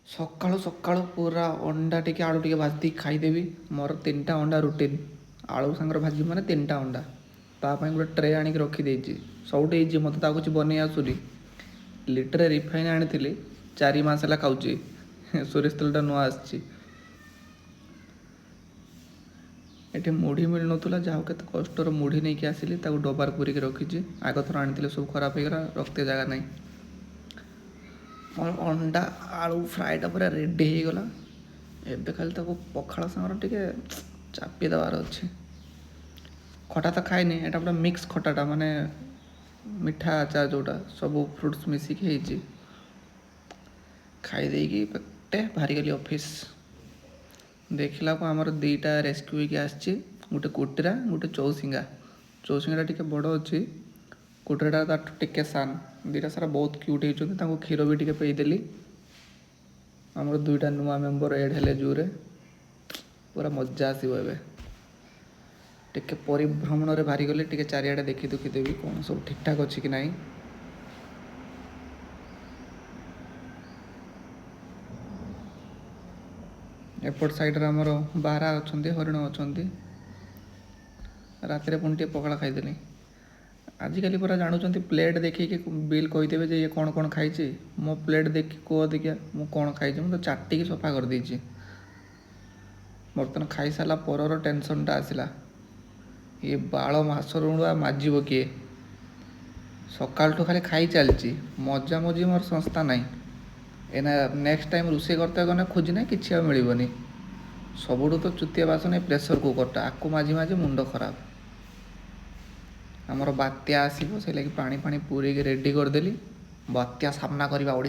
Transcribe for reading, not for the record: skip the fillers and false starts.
ସକାଳୁ ସକାଳୁ ପୁରା ଅଣ୍ଡା ଟିକେ ଆଳୁ ଟିକେ ଭାଜି ଦେଇକି ଖାଇଦେବି। ମୋର 3ଟା ଅଣ୍ଡା ରୁଟିନ୍। ଆଳୁ ସାଙ୍ଗରେ ଭାଜିବି ମାନେ 3ଟା ଅଣ୍ଡା। ତା ପାଇଁ ଗୋଟେ ଟ୍ରେ ଆଣିକି ରଖିଦେଇଛି। ସବୁଠି ହେଇଛି, ମୋତେ ତ ଆଉ କିଛି ବନେଇ ଆସୁନି। ଲିଟରେ ରିଫାଇନ୍ ଆଣିଥିଲି, 4 ମାସ ହେଲା ଖାଉଛି। ସୋରିଷ ତେଲଟା ନୂଆ ଆସିଛି। ଏଠି ମୁଢ଼ି ମିଳୁନଥିଲା, ଯାହାକୁ କେତେ କଷ୍ଟରେ ମୁଢ଼ି ନେଇକି ଆସିଲି, ତାକୁ ଡବାରେ ପୁରେଇକି ରଖିଛି। ଆଗଥର ଆଣିଥିଲି ସବୁ ଖରାପ ହେଇଗଲା, ରଖିତେ ଜାଗା ନାହିଁ। ମୋର ଅଣ୍ଡା ଆଳୁ ଫ୍ରାଏଟା ପୁରା ରେଡ଼ି ହେଇଗଲା। ଏବେ ଖାଲି ତାକୁ ପଖାଳ ସାଙ୍ଗରେ ଟିକେ ଚାପି ଦେବାର ଅଛି। ଖଟା ତ ଖାଇନି, ଏଇଟା ପୁରା ମିକ୍ସ ଖଟାଟା, ମାନେ ମିଠା ଆଚାର ଯେଉଁଟା, ସବୁ ଫ୍ରୁଟ୍ସ ମିଶିକି ହେଇଛି। ଖାଇ ଦେଇକି ପେଟେ ବାହାରିଗଲି ଅଫିସ୍। ଦେଖିଲାକୁ ଆମର 2ଟା ରେସ୍କ୍ୟୁ ହେଇକି ଆସିଛି, ଗୋଟେ କୁଟୀରା ଗୋଟେ ଚୌସିଙ୍ଗା। ଚୌସିଙ୍ଗାଟା ଟିକେ ବଡ଼ ଅଛି, କୁଟୀରାଟା ତାଠୁ ଟିକେ ସାନ। 2ଟା ସାରା ବହୁତ କ୍ୟୁଟ୍ ହେଇଛନ୍ତି, ତାଙ୍କୁ କ୍ଷୀର ବି ଟିକେ ପେଇଦେଲି। ଆମର 2ଟା ନୂଆ ମେମ୍ବର ଏଡ଼୍ ହେଲେ ଜୁରେ, ପୁରା ମଜା ଆସିବ ଏବେ। ଟିକେ ପରିଭ୍ରମଣରେ ବାହାରିଗଲେ, ଟିକେ ଚାରିଆଡ଼େ ଦେଖି ଦୁଖି ଦେବି କ'ଣ ସବୁ ଠିକ୍ଠାକ୍ ଅଛି କି ନାହିଁ। ଏପଟ ସାଇଡ଼୍ରେ ଆମର ବାରା ଅଛନ୍ତି, ହରିଣ ଅଛନ୍ତି। ରାତିରେ ପୁଣି ଟିକେ ପଖାଳ ଖାଇଦେଲି। ଆଜିକାଲି ପୁରା ଜାଣୁଛନ୍ତି, ପ୍ଲେଟ୍ ଦେଖିକି ବିଲ୍ କହିଦେବେ ଯେ ଇଏ କ'ଣ କ'ଣ ଖାଇଛି। ମୋ ପ୍ଲେଟ୍ ଦେଖି କୁହ ଦେଖିଆ ମୁଁ କ'ଣ ଖାଇଛି। ମୁଁ ତ ଚାଟିକି ସଫା କରିଦେଇଛି। ବର୍ତ୍ତମାନ ଖାଇସାରିଲା ପରର ଟେନସନ୍ଟା ଆସିଲା। ଏ ବାଳ ମାସରୁଣୁଆ ମାଜିବ କିଏ? ସକାଳଠୁ ଖାଲି ଖାଇ ଚାଲିଛି, ମଜାମଜି ମୋର ସଂସ୍ଥା ନାହିଁ। ଏଇନା ନେକ୍ସଟ ଟାଇମ୍ ରୋଷେଇ କରିତେ ଗଲେ ଖୋଜି ନାହିଁ, କିଛି ଆଉ ମିଳିବନି। ସବୁଠୁ ତ ଚୁତିଆ ବାସନ ଏ ପ୍ରେସର୍ କୁକର୍ଟା, ଆକୁ ମାଜି ମାଜି ମୁଣ୍ଡ ଖରାପ। ଆମର ବାତ୍ୟା ଆସିବ, ସେଇ ଲାଗି ପାଣି ପୁରେଇକି ରେଡ଼ି କରିଦେଲି। ବାତ୍ୟା ସାମ୍ନା କରିବା ଓଡ଼ିଶା।